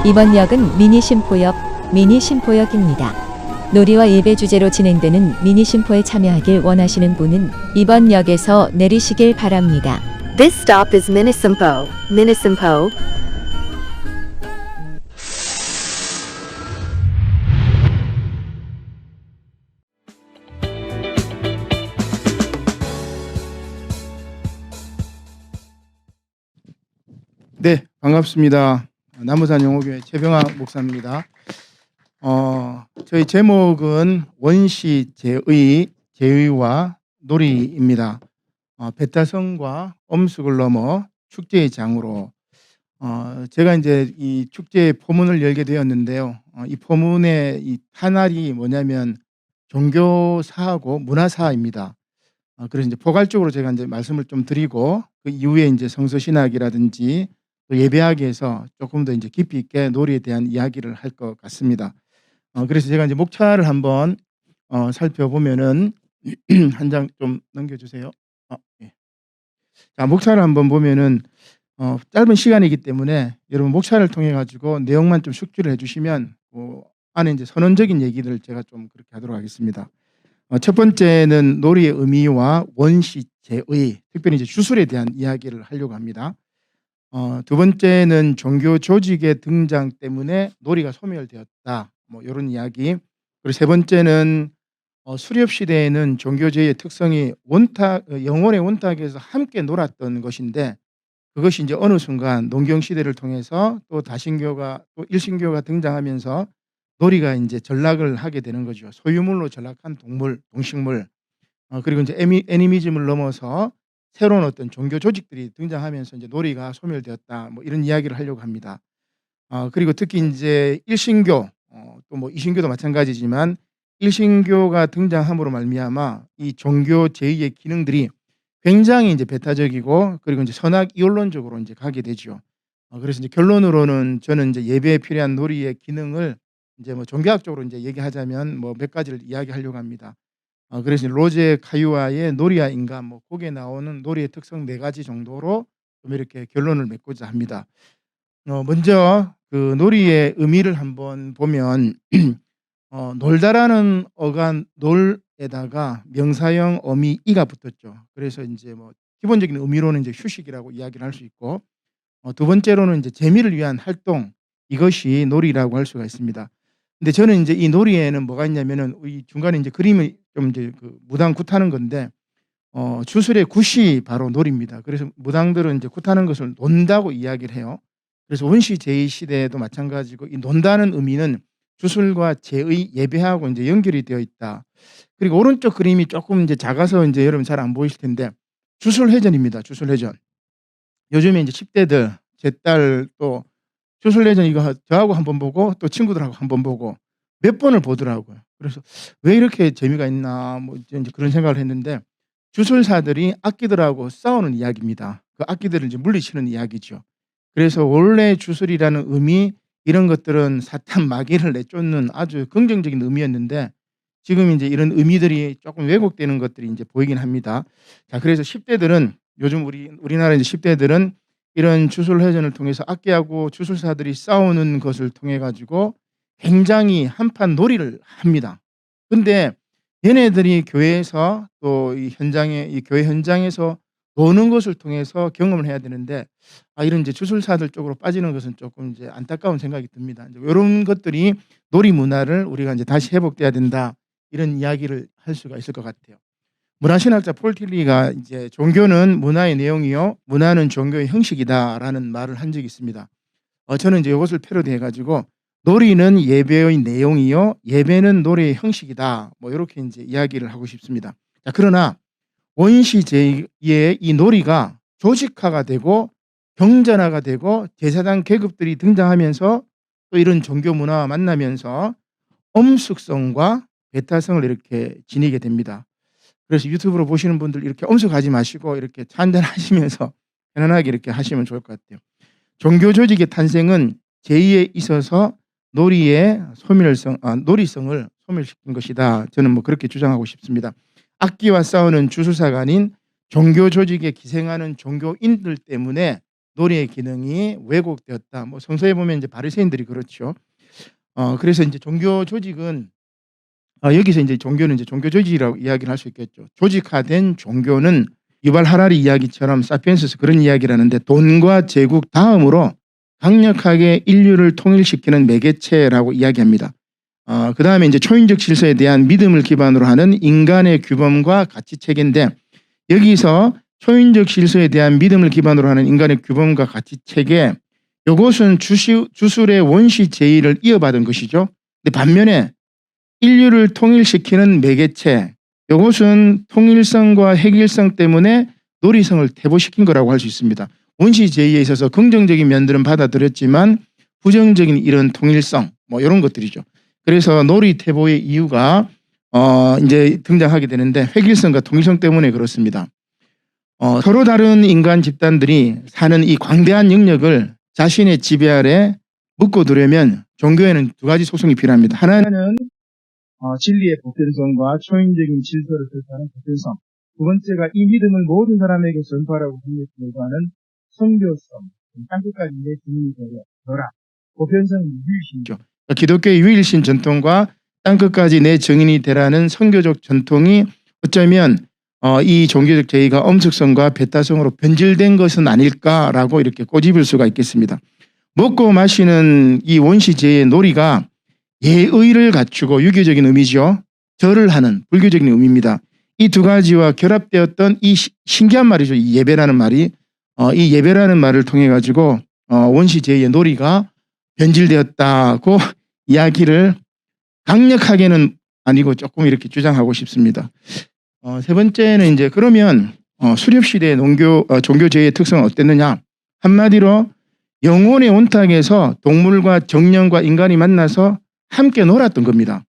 이번 역은 미니심포역입니다. 놀이와 예배 주제로 진행되는 미니심포에 참여하길 원하시는 분은 이번 역에서 내리시길 바랍니다. This stop is Minisimpo. Minisimpo. 네, 반갑습니다. 남부산 영호교회 최병학 목사입니다. 저희 제목은 원시 제의와 놀이입니다. 배타성과 엄숙을 넘어 축제의 장으로 제가 이제 이 축제의 포문을 열게 되었는데요. 이 포문의 이 탄알이 뭐냐면 종교사하고 문화사입니다. 그래서 이제 포괄적으로 제가 이제 말씀을 좀 드리고 그 이후에 이제 성서신학이라든지 또 예배학에서 조금 더 이제 깊이 있게 놀이에 대한 이야기를 할 것 같습니다. 그래서 제가 이제 목차를 한번 살펴보면은 한 장 좀 넘겨주세요. 예. 자, 목차를 한번 보면은 짧은 시간이기 때문에 여러분 목차를 통해 가지고 내용만 좀 숙지를 해주시면 안에 이제 선언적인 얘기를 제가 좀 그렇게 하도록 하겠습니다. 첫 번째는 놀이의 의미와 원시 제의, 특별히 이제 주술에 대한 이야기를 하려고 합니다. 두 번째는 종교 조직의 등장 때문에 놀이가 소멸되었다. 뭐 이런 이야기. 그리고 세 번째는 수렵 시대에는 종교제의 특성이 영혼의 원탁에서 함께 놀았던 것인데 그것이 이제 어느 순간 농경 시대를 통해서 또 다신교가 또 일신교가 등장하면서 놀이가 이제 전락을 하게 되는 거죠. 소유물로 전락한 동식물. 그리고 이제 애니미즘을 넘어서 새로운 어떤 종교 조직들이 등장하면서 이제 놀이가 소멸되었다. 뭐 이런 이야기를 하려고 합니다. 그리고 특히 이제 일신교, 또 뭐 이신교도 마찬가지지만 일신교가 등장함으로 말미암아 이 종교 제의의 기능들이 굉장히 이제 배타적이고 그리고 이제 선악 이원론적으로 이제 가게 되죠. 그래서 이제 결론으로는 저는 이제 예배에 필요한 놀이의 기능을 이제 뭐 종교학적으로 이제 얘기하자면 뭐 몇 가지를 이야기하려고 합니다. 그래서 로제 카유아의 놀이와 인간 뭐 거기에 나오는 놀이의 특성 4가지 정도로 좀 이렇게 결론을 맺고자 합니다. 먼저 그 놀이의 의미를 한번 보면 놀다라는 어간 놀에다가 명사형 어미 이가 붙었죠. 그래서 이제 뭐 기본적인 의미로는 이제 휴식이라고 이야기를 할 수 있고 두 번째로는 이제 재미를 위한 활동, 이것이 놀이라고 할 수가 있습니다. 근데 저는 이제 이 놀이에는 뭐가 있냐면은 이 중간에 이제 그림을 좀 이제 그 무당 굿하는 건데 주술의 굿이 바로 놀이입니다. 그래서 무당들은 이제 굿하는 것을 논다고 이야기를 해요. 그래서 원시 제의 시대에도 마찬가지고 이 논다는 의미는 주술과 제의 예배하고 이제 연결이 되어 있다. 그리고 오른쪽 그림이 조금 이제 작아서 이제 여러분 잘 안 보이실 텐데 주술회전입니다. 주술회전. 요즘에 이제 10대들 제 딸 또 주술회전 이거 저하고 한번 보고 또 친구들하고 한번 보고 몇 번을 보더라고요. 그래서 왜 이렇게 재미가 있나 뭐 이제 그런 생각을 했는데 주술사들이 악기들하고 싸우는 이야기입니다. 그 악기들을 이제 물리치는 이야기죠. 그래서 원래 주술이라는 의미 이런 것들은 사탄 마귀를 내쫓는 아주 긍정적인 의미였는데 지금 이제 이런 의미들이 조금 왜곡되는 것들이 이제 보이긴 합니다. 자, 그래서 10대들은 요즘 우리나라 이제 10대들은 이런 주술회전을 통해서 악기하고 주술사들이 싸우는 것을 통해 가지고 굉장히 한판 놀이를 합니다. 근데 얘네들이 교회에서 또 이 교회 현장에서 노는 것을 통해서 경험을 해야 되는데 이런 이제 주술사들 쪽으로 빠지는 것은 조금 이제 안타까운 생각이 듭니다. 이제 이런 것들이 놀이 문화를 우리가 이제 다시 회복돼야 된다. 이런 이야기를 할 수가 있을 것 같아요. 문화신학자 폴 틸리가 이제 종교는 문화의 내용이요, 문화는 종교의 형식이다라는 말을 한 적이 있습니다. 저는 이제 이것을 패러디해 가지고 놀이는 예배의 내용이요, 예배는 놀이의 형식이다. 뭐 이렇게 이제 이야기를 하고 싶습니다. 자, 그러나 원시 제의 이 놀이가 조직화가 되고 경전화가 되고 제사장 계급들이 등장하면서 또 이런 종교 문화와 만나면서 엄숙성과 배타성을 이렇게 지니게 됩니다. 그래서 유튜브로 보시는 분들 이렇게 엄숙하지 마시고 이렇게 한잔 하시면서 편안하게 이렇게 하시면 좋을 것 같아요. 종교 조직의 탄생은 제의에 있어서 놀이성을 소멸시킨 것이다. 저는 뭐 그렇게 주장하고 싶습니다. 악기와 싸우는 주술사가 아닌 종교 조직에 기생하는 종교인들 때문에 놀이의 기능이 왜곡되었다. 뭐 성서에 보면 이제 바리새인들이 그렇죠. 그래서 이제 종교 조직은 여기서 이제 종교는 이제 종교 조직이라고 이야기를 할 수 있겠죠. 조직화된 종교는 유발 하라리 이야기처럼 사피엔스에서 그런 이야기를 하는데 돈과 제국 다음으로 강력하게 인류를 통일시키는 매개체라고 이야기합니다. 그 다음에 이제 초인적 질서에 대한 믿음을 기반으로 하는 인간의 규범과 가치 체계인데 여기서 초인적 질서에 대한 믿음을 기반으로 하는 인간의 규범과 가치 체계 이것은 주술의 원시 제의를 이어받은 것이죠. 근데 반면에 인류를 통일시키는 매개체 이것은 통일성과 획일성 때문에 놀이성을 퇴보시킨 거라고 할 수 있습니다. 원시 제의에 있어서 긍정적인 면들은 받아들였지만 부정적인 이런 통일성 뭐 이런 것들이죠. 그래서 놀이 퇴보의 이유가 이제 등장하게 되는데 획일성과 통일성 때문에 그렇습니다. 서로 다른 인간 집단들이 사는 이 광대한 영역을 자신의 지배 아래 묶어두려면 종교에는 두 가지 소송이 필요합니다. 하나는 진리의 보편성과 초인적인 질서를 설파하는 보편성. 두 번째가 이 믿음을 모든 사람에게 전파하라고 요구하는 성교성. 땅끝까지 내 주인이 되어라. 보편성 유일신이죠. 기독교의 유일신 전통과 땅끝까지 내 증인이 되라는 선교적 전통이 어쩌면 이 종교적 제의가 엄숙성과 배타성으로 변질된 것은 아닐까라고 이렇게 꼬집을 수가 있겠습니다. 먹고 마시는 이 원시 제의의 놀이가 예의를 갖추고 유교적인 의미죠. 절을 하는 불교적인 의미입니다. 이 두 가지와 결합되었던 이 신기한 말이죠. 이 예배라는 말이 이 예배라는 말을 통해 가지고 원시 제의의 놀이가 변질되었다고 이야기를 강력하게는 아니고 조금 이렇게 주장하고 싶습니다. 세 번째는 이제 그러면 수렵시대의 종교 제의의 특성은 어땠느냐? 한마디로 영혼의 온탁에서 동물과 정령과 인간이 만나서 함께 놀았던 겁니다.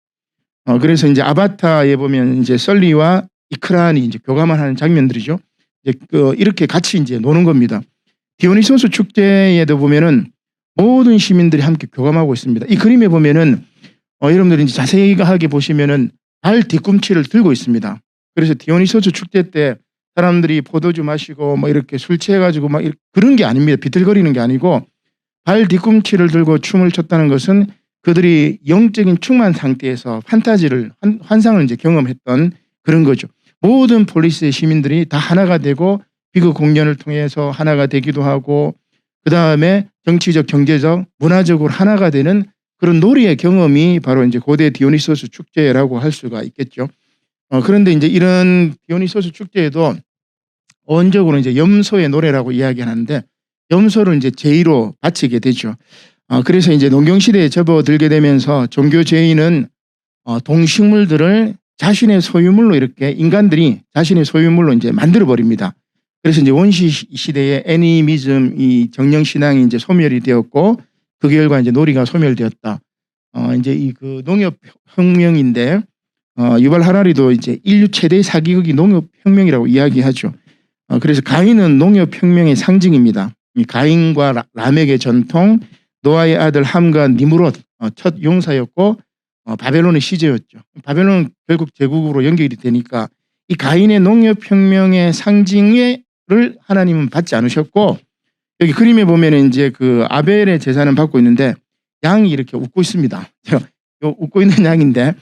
그래서 이제 아바타에 보면 이제 썰리와 이크란이 이제 교감을 하는 장면들이죠. 이제 이렇게 같이 이제 노는 겁니다. 디오니소스 축제에도 보면은 모든 시민들이 함께 교감하고 있습니다. 이 그림에 보면은 여러분들이 이제 자세하게 보시면은 발 뒤꿈치를 들고 있습니다. 그래서 디오니소스 축제 때 사람들이 포도주 마시고 뭐 이렇게 술 취해가지고 막 그런 게 아닙니다. 비틀거리는 게 아니고 발 뒤꿈치를 들고 춤을 췄다는 것은 그들이 영적인 충만 상태에서 환상을 이제 경험했던 그런 거죠. 모든 폴리스의 시민들이 다 하나가 되고 비극 공연을 통해서 하나가 되기도 하고 그 다음에 정치적, 경제적, 문화적으로 하나가 되는 그런 놀이의 경험이 바로 이제 고대 디오니소스 축제라고 할 수가 있겠죠. 그런데 이제 이런 디오니소스 축제에도 원적으로 이제 염소의 노래라고 이야기하는데 염소를 이제 제의로 바치게 되죠. 그래서 이제 농경시대에 접어들게 되면서 종교 제의는 동식물들을 자신의 소유물로 이렇게 인간들이 자신의 소유물로 이제 만들어 버립니다. 그래서 이제 원시 시대에 애니미즘 이 정령 신앙이 이제 소멸이 되었고 그 결과 이제 놀이가 소멸되었다. 이제 이 그 농업 혁명인데 유발 하라리도 이제 인류 최대의 사기극이 농업 혁명이라고 이야기하죠. 그래서 가인은 농업 혁명의 상징입니다. 이 가인과 라멕의 전통, 노아의 아들 함과 니므롯 첫 용사였고 바벨론의 시제였죠. 바벨론은 결국 제국으로 연결이 되니까 이 가인의 농업혁명의 상징을 하나님은 받지 않으셨고 여기 그림에 보면 이제 그 아벨의 제사는 받고 있는데 양이 이렇게 웃고 있습니다. 웃고 있는 양인데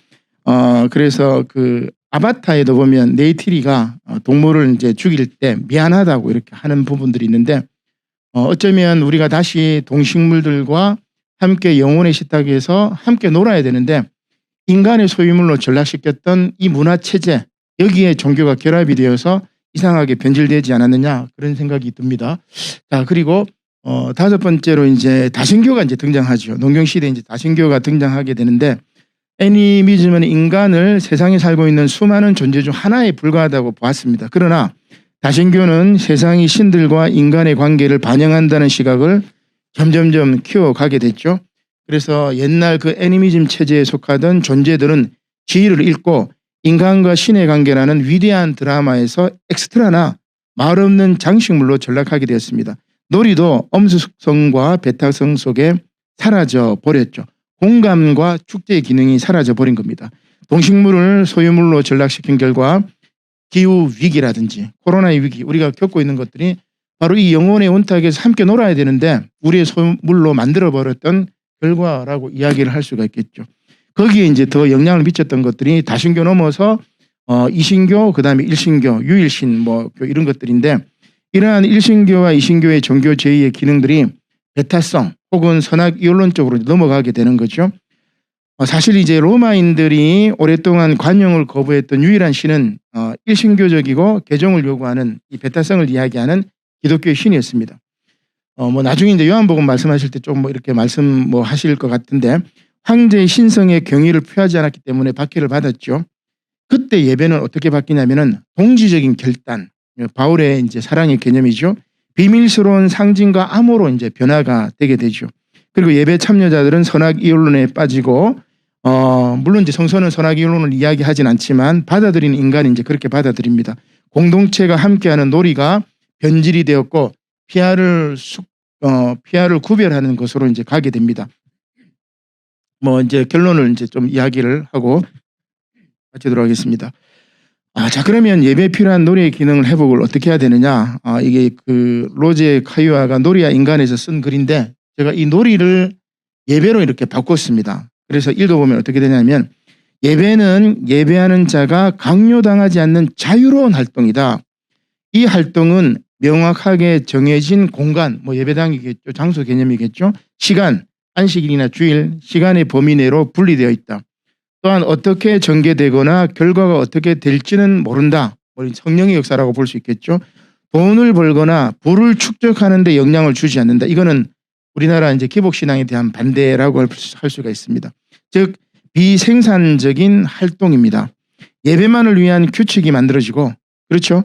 그래서 그 아바타에도 보면 네이티리가 동물을 이제 죽일 때 미안하다고 이렇게 하는 부분들이 있는데 어쩌면 우리가 다시 동식물들과 함께 영혼의 식탁에서 함께 놀아야 되는데 인간의 소유물로 전락시켰던 이 문화체제 여기에 종교가 결합이 되어서 이상하게 변질되지 않았느냐 그런 생각이 듭니다. 자 그리고 다섯 번째로 이제 다신교가 이제 등장하죠. 농경시대에 이제 다신교가 등장하게 되는데 애니미즘은 인간을 세상에 살고 있는 수많은 존재 중 하나에 불과하다고 보았습니다. 그러나 다신교는 세상이 신들과 인간의 관계를 반영한다는 시각을 점점점 키워가게 됐죠. 그래서 옛날 그 애니미즘 체제에 속하던 존재들은 지위를 잃고 인간과 신의 관계라는 위대한 드라마에서 엑스트라나 말없는 장식물로 전락하게 되었습니다. 놀이도 엄숙성과 배타성 속에 사라져 버렸죠. 공감과 축제의 기능이 사라져 버린 겁니다. 동식물을 소유물로 전락시킨 결과 기후 위기라든지 코로나의 위기 우리가 겪고 있는 것들이 바로 이 영혼의 온탁에서 함께 놀아야 되는데 우리의 소물로 만들어버렸던 결과라고 이야기를 할 수가 있겠죠. 거기에 이제 더 영향을 미쳤던 것들이 다신교 넘어서 이신교, 그다음에 일신교, 유일신 뭐 이런 것들인데 이러한 일신교와 이신교의 종교 제의의 기능들이 배타성 혹은 선악 이론론 쪽으로 넘어가게 되는 거죠. 사실 이제 로마인들이 오랫동안 관용을 거부했던 유일한 신은 일신교적이고 개종을 요구하는 이 배타성을 이야기하는 기독교의 신이었습니다. 뭐 나중에 이제 요한복음 말씀하실 때 좀 뭐 이렇게 말씀 뭐 하실 것 같은데 황제의 신성의 경의를 표하지 않았기 때문에 박해를 받았죠. 그때 예배는 어떻게 바뀌냐면은 동지적인 결단, 바울의 이제 사랑의 개념이죠. 비밀스러운 상징과 암호로 이제 변화가 되게 되죠. 그리고 예배 참여자들은 선악 이론론에 빠지고 물론 이제 성서는 선악 이론론을 이야기하진 않지만 받아들이는 인간이 이제 그렇게 받아들입니다. 공동체가 함께하는 놀이가 변질이 되었고 피아를 구별하는 것으로 이제 가게 됩니다. 뭐 이제 결론을 이제 좀 이야기를 하고 마치도록 하겠습니다. 자 그러면 예배에 필요한 놀이의 기능을 회복을 어떻게 해야 되느냐? 이게 그 로제 카유아가 놀이와 인간에서 쓴 글인데 제가 이 놀이를 예배로 이렇게 바꿨습니다. 그래서 읽어보면 어떻게 되냐면 예배는 예배하는 자가 강요당하지 않는 자유로운 활동이다. 이 활동은 명확하게 정해진 공간, 뭐 예배당이겠죠, 장소 개념이겠죠, 시간, 안식일이나 주일, 시간의 범위 내로 분리되어 있다. 또한 어떻게 전개되거나 결과가 어떻게 될지는 모른다. 성령의 역사라고 볼 수 있겠죠. 돈을 벌거나 부를 축적하는 데 영향을 주지 않는다. 이거는 우리나라 이제 기복신앙에 대한 반대라고 할 수가 있습니다. 즉 비생산적인 활동입니다. 예배만을 위한 규칙이 만들어지고 그렇죠.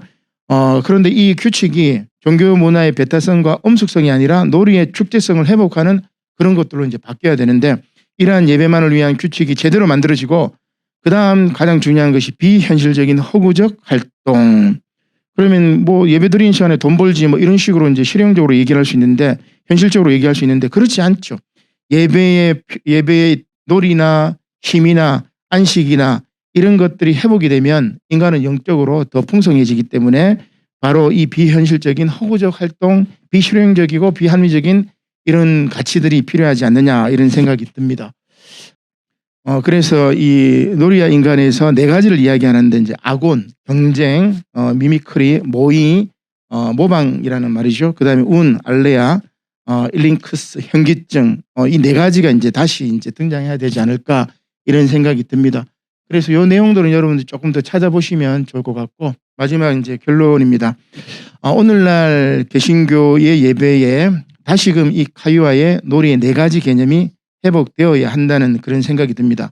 그런데 이 규칙이 종교 문화의 배타성과 엄숙성이 아니라 놀이의 축제성을 회복하는 그런 것들로 이제 바뀌어야 되는데 이러한 예배만을 위한 규칙이 제대로 만들어지고 그다음 가장 중요한 것이 비현실적인 허구적 활동. 그러면 뭐 예배 드리는 시간에 돈 벌지 뭐 이런 식으로 이제 실용적으로 얘기를 할 수 있는데 현실적으로 얘기할 수 있는데 그렇지 않죠. 예배의 놀이나 힘이나 안식이나 이런 것들이 회복이 되면 인간은 영적으로 더 풍성해지기 때문에 바로 이 비현실적인 허구적 활동, 비실용적이고 비합리적인 이런 가치들이 필요하지 않느냐 이런 생각이 듭니다. 그래서 이 놀이와 인간에서 네 가지를 이야기하는데 이제 아곤, 경쟁, 미미크리, 모의, 모방이라는 말이죠. 그다음에 운, 알레아, 일링크스, 현기증, 이 네 가지가 이제 다시 이제 등장해야 되지 않을까 이런 생각이 듭니다. 그래서 이 내용들은 여러분들 조금 더 찾아보시면 좋을 것 같고 마지막 이제 결론입니다. 오늘날 개신교의 예배에 다시금 이 카유아의 놀이의 네 가지 개념이 회복되어야 한다는 그런 생각이 듭니다.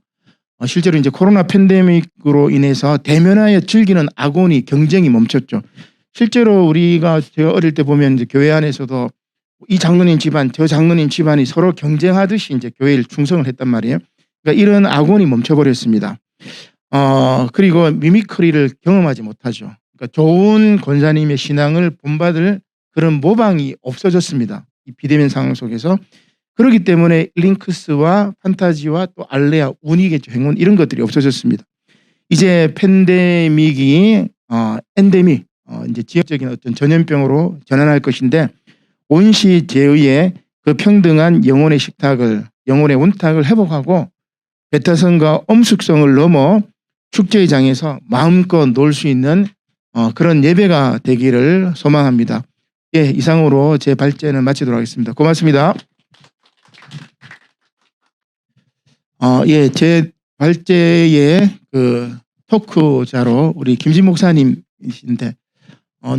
실제로 이제 코로나 팬데믹으로 인해서 대면하여 즐기는 아곤이 경쟁이 멈췄죠. 실제로 제가 어릴 때 보면 이제 교회 안에서도 이 장로님 집안, 저 장로님 집안이 서로 경쟁하듯이 이제 교회를 충성을 했단 말이에요. 그러니까 이런 아곤이 멈춰버렸습니다. 그리고 미미크리를 경험하지 못하죠. 그러니까 좋은 권사님의 신앙을 본받을 그런 모방이 없어졌습니다. 이 비대면 상황 속에서. 그렇기 때문에 링크스와 판타지와 또 알레아, 운이겠죠. 행운 이런 것들이 없어졌습니다. 이제 팬데믹이 엔데믹, 이제 지역적인 어떤 전염병으로 전환할 것인데 온시 제의의 그 평등한 영혼의 식탁을, 영혼의 온탁을 회복하고 배타성과 엄숙성을 넘어 축제의 장에서 마음껏 놀 수 있는 그런 예배가 되기를 소망합니다. 예, 이상으로 제 발제는 마치도록 하겠습니다. 고맙습니다. 예, 제 발제의 그 토크자로 우리 김진 목사님이신데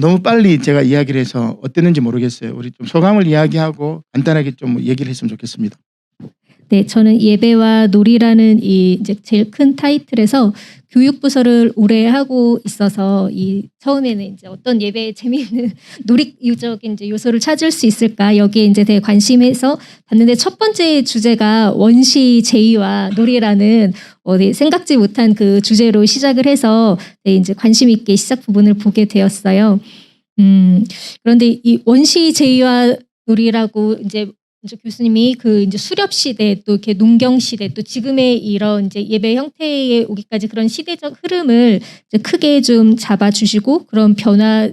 너무 빨리 제가 이야기를 해서 어땠는지 모르겠어요. 우리 좀 소감을 이야기하고 간단하게 좀 얘기를 했으면 좋겠습니다. 네, 저는 예배와 놀이라는 이 이제 제일 큰 타이틀에서 교육부서를 오래 하고 있어서 이 처음에는 이제 어떤 예배에 재미있는 놀이적인 이제 요소를 찾을 수 있을까 여기에 이제 되게 관심해서 봤는데 첫 번째 주제가 원시 제의와 놀이라는 생각지 못한 그 주제로 시작을 해서 네, 이제 관심 있게 시작 부분을 보게 되었어요. 그런데 이 원시 제의와 놀이라고 이제 교수님이 그 이제 수렵 시대 또 이렇게 농경 시대 또 지금의 이런 이제 예배 형태에 오기까지 그런 시대적 흐름을 이제 크게 좀 잡아주시고 그런 변화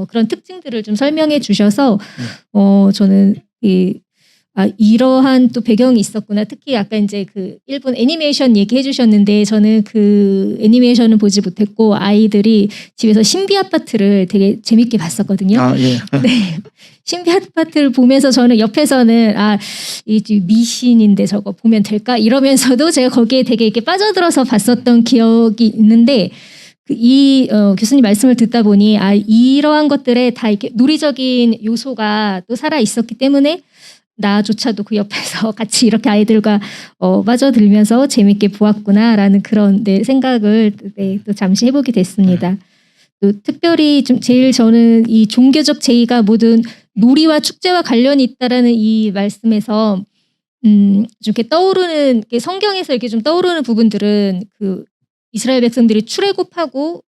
그런 특징들을 좀 설명해 주셔서 저는 이러한 또 배경이 있었구나. 특히 아까 이제 그 일본 애니메이션 얘기해 주셨는데 저는 그 애니메이션은 보지 못했고 아이들이 집에서 신비 아파트를 되게 재밌게 봤었거든요. 아, 예. 네. 신비 아파트를 보면서 저는 옆에서는 이 미신인데 저거 보면 될까 이러면서도 제가 거기에 되게 이렇게 빠져들어서 봤었던 기억이 있는데 교수님 말씀을 듣다 보니 이러한 것들에 다 이렇게 논리적인 요소가 또 살아 있었기 때문에 나조차도 그 옆에서 같이 이렇게 아이들과 빠져들면서 재밌게 보았구나라는 그런 생각을 또 잠시 해보게 됐습니다. 또 특별히 좀 제일 저는 이 종교적 제의가 모든 놀이와 축제와 관련이 있다라는 이 말씀에서 좀 이렇게 떠오르는 성경에서 이렇게 좀 떠오르는 부분들은 그 이스라엘 백성들이 출애굽하고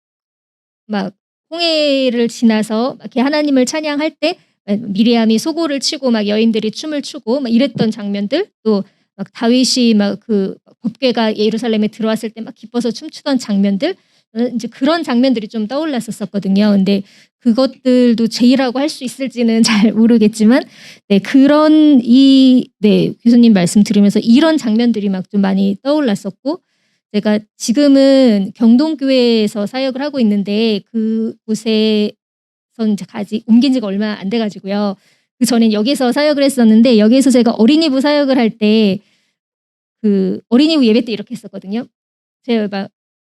막 홍해를 지나서 이렇게 하나님을 찬양할 때 미리암이 소고를 치고 막 여인들이 춤을 추고 막 이랬던 장면들 또 막 다윗이 막 그 법궤가 예루살렘에 들어왔을 때 막 기뻐서 춤추던 장면들 이제 그런 장면들이 좀 떠올랐었거든요. 근데 그것들도 제의라고 할 수 있을지는 잘 모르겠지만 그런 교수님 말씀 들으면서 이런 장면들이 막 좀 많이 떠올랐었고 제가 지금은 경동교회에서 사역을 하고 있는데 그곳에 이제 옮긴 지가 얼마 안 돼가지고요. 그 전엔 여기서 사역을 했었는데 여기에서 제가 어린이부 사역을 할 때 그 어린이부 예배 때 이렇게 했었거든요. 제가 막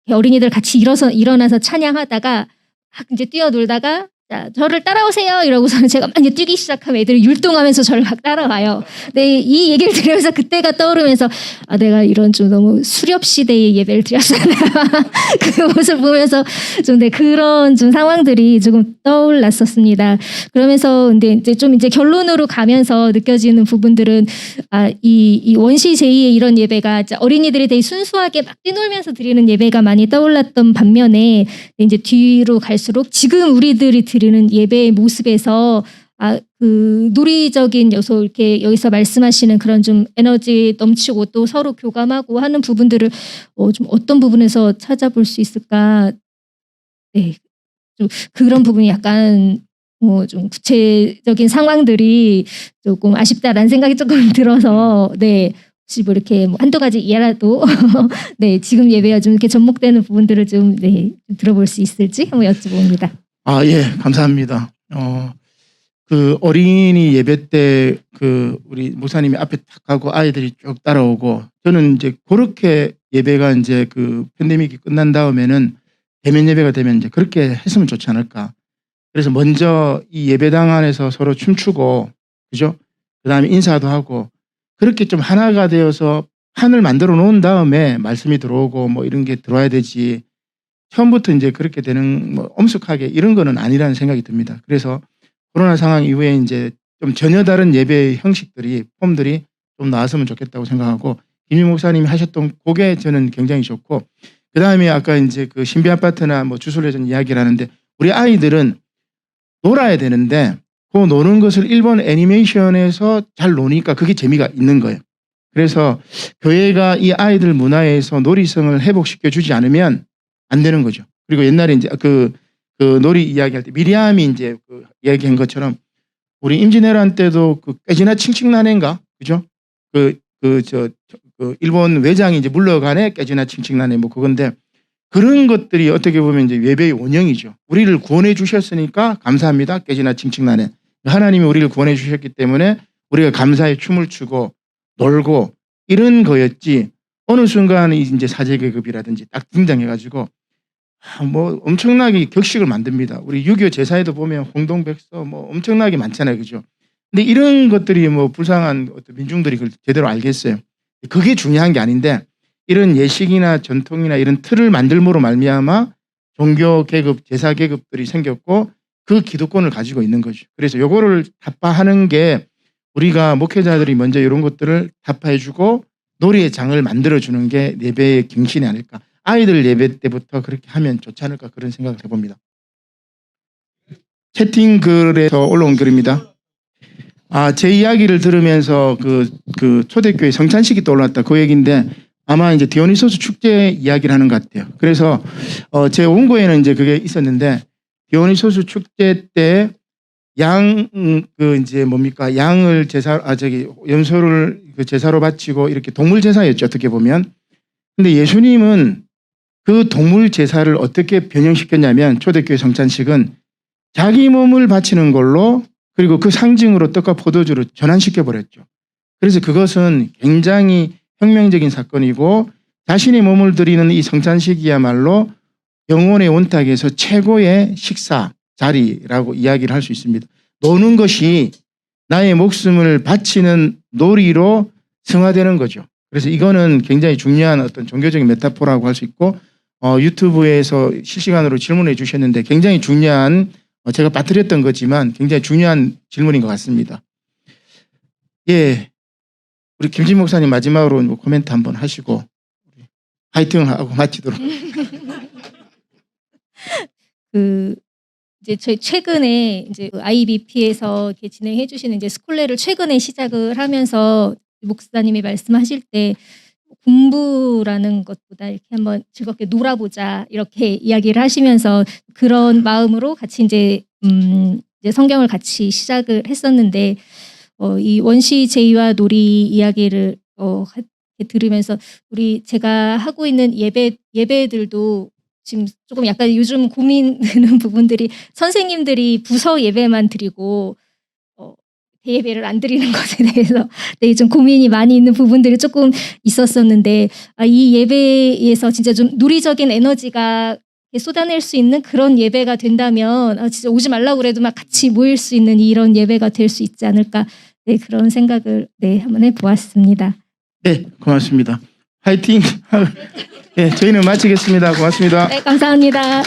어린이들 같이 일어나서 찬양하다가 막 이제 뛰어놀다가 자, 저를 따라오세요 이러고서는 제가 막 이제 뛰기 시작하면 애들이 율동하면서 저를 막 따라와요. 네, 이 얘기를 들으면서 그때가 떠오르면서 내가 이런 좀 너무 수렵 시대의 예배를 드렸었나 그 모습을 보면서 좀 그런 좀 상황들이 조금 떠올랐었습니다. 그러면서 근데 이제 결론으로 가면서 느껴지는 부분들은 이 원시 제의의 이런 예배가 어린이들이 되게 순수하게 막 뛰놀면서 드리는 예배가 많이 떠올랐던 반면에 이제 뒤로 갈수록 지금 우리들이 드리는 예배의 모습에서 그 놀이적인 요소 이렇게 여기서 말씀하시는 그런 좀 에너지 넘치고 또 서로 교감하고 하는 부분들을 좀 어떤 부분에서 찾아볼 수 있을까? 네, 좀 그런 부분이 약간 좀 구체적인 상황들이 조금 아쉽다라는 생각이 조금 들어서 혹시 뭐 이렇게 한두 가지 이해라도 지금 예배와 좀 이렇게 접목되는 부분들을 좀 들어볼 수 있을지 한번 여쭤봅니다. 예, 감사합니다. 그 어린이 예배 때 그 우리 목사님이 앞에 탁 가고 아이들이 쭉 따라오고 저는 이제 그렇게 예배가 이제 그 팬데믹이 끝난 다음에는 대면 예배가 되면 이제 그렇게 했으면 좋지 않을까. 그래서 먼저 이 예배당 안에서 서로 춤추고 그죠? 그다음에 인사도 하고 그렇게 좀 하나가 되어서 판을 만들어 놓은 다음에 말씀이 들어오고 뭐 이런 게 들어와야 되지. 처음부터 이제 그렇게 되는 엄숙하게 이런 거는 아니라는 생각이 듭니다. 그래서 코로나 상황 이후에 이제 좀 전혀 다른 예배 형식들이 폼들이 좀 나왔으면 좋겠다고 생각하고 김희 목사님이 하셨던 그게 저는 굉장히 좋고 그다음에 아까 이제 그 신비 아파트나 뭐 주술회전 이야기를 하는데 우리 아이들은 놀아야 되는데 그 노는 것을 일본 애니메이션에서 잘 노니까 그게 재미가 있는 거예요. 그래서 교회가 이 아이들 문화에서 놀이성을 회복시켜 주지 않으면 안 되는 거죠. 그리고 옛날에 이제 그 놀이 이야기할 때 미리암이 이제 그 얘기한 것처럼 우리 임진왜란 때도 그 깨지나 칭칭나네인가 그죠? 그 일본 외장이 이제 물러가네 깨지나 칭칭나네 뭐 그건데 그런 것들이 어떻게 보면 이제 예배의 원형이죠. 우리를 구원해 주셨으니까 감사합니다. 깨지나 칭칭나네. 하나님이 우리를 구원해 주셨기 때문에 우리가 감사의 춤을 추고 놀고 이런 거였지. 어느 순간 이제 사제계급이라든지 딱 등장해가지고 뭐 엄청나게 격식을 만듭니다. 우리 6.25 제사에도 보면 홍동백서 뭐 엄청나게 많잖아요, 그죠? 근데 이런 것들이 뭐 불쌍한 어떤 민중들이 그걸 제대로 알겠어요. 그게 중요한 게 아닌데 이런 예식이나 전통이나 이런 틀을 만들므로 말미암아 종교 계급, 제사 계급들이 생겼고 그 기득권을 가지고 있는 거죠. 그래서 요거를 타파하는 게 우리가 목회자들이 먼저 이런 것들을 타파해주고 놀이의 장을 만들어주는 게 예배의 경신이 아닐까. 아이들 예배 때부터 그렇게 하면 좋지 않을까 그런 생각을 해봅니다. 채팅 글에서 올라온 글입니다. 제 이야기를 들으면서 그 초대교회 성찬식이 떠올랐다 그 얘기인데 아마 이제 디오니소스 축제 이야기를 하는 것 같아요. 그래서 제 원고에는 이제 그게 있었는데 디오니소스 축제 때 양을 염소를 그 제사로 바치고 이렇게 동물 제사였죠, 어떻게 보면. 근데 예수님은 그 동물 제사를 어떻게 변형시켰냐면 초대교회 성찬식은 자기 몸을 바치는 걸로 그리고 그 상징으로 떡과 포도주를 전환시켜 버렸죠. 그래서 그것은 굉장히 혁명적인 사건이고 자신의 몸을 드리는 이 성찬식이야말로 영혼의 원탁에서 최고의 식사 자리라고 이야기를 할 수 있습니다. 노는 것이 나의 목숨을 바치는 놀이로 승화되는 거죠. 그래서 이거는 굉장히 중요한 어떤 종교적인 메타포라고 할 수 있고 유튜브에서 실시간으로 질문해 주셨는데 굉장히 중요한 제가 빠뜨렸던 거지만 굉장히 중요한 질문인 것 같습니다. 예, 우리 김진 목사님 마지막으로 뭐 코멘트 한번 하시고 화이팅 하고 마치도록. 이제 저희 최근에 이제 IBP에서 이렇게 진행해 주시는 이제 스쿨레를 최근에 시작을 하면서 목사님이 말씀하실 때 공부라는 것보다 이렇게 한번 즐겁게 놀아보자 이렇게 이야기를 하시면서 그런 마음으로 같이 이제 성경을 같이 시작을 했었는데 이 원시 제의와 놀이 이야기를 들으면서 제가 하고 있는 예배들도 지금 조금 약간 요즘 고민되는 부분들이 선생님들이 부서 예배만 드리고 대예배를 안 드리는 것에 대해서 좀 고민이 많이 있는 부분들이 조금 있었었는데 이 예배에서 진짜 좀 누리적인 에너지가 쏟아낼 수 있는 그런 예배가 된다면 진짜 오지 말라고 그래도 막 같이 모일 수 있는 이런 예배가 될 수 있지 않을까 그런 생각을 한번 해보았습니다. 네, 고맙습니다. 화이팅! 네, 저희는 마치겠습니다. 고맙습니다. 네, 감사합니다.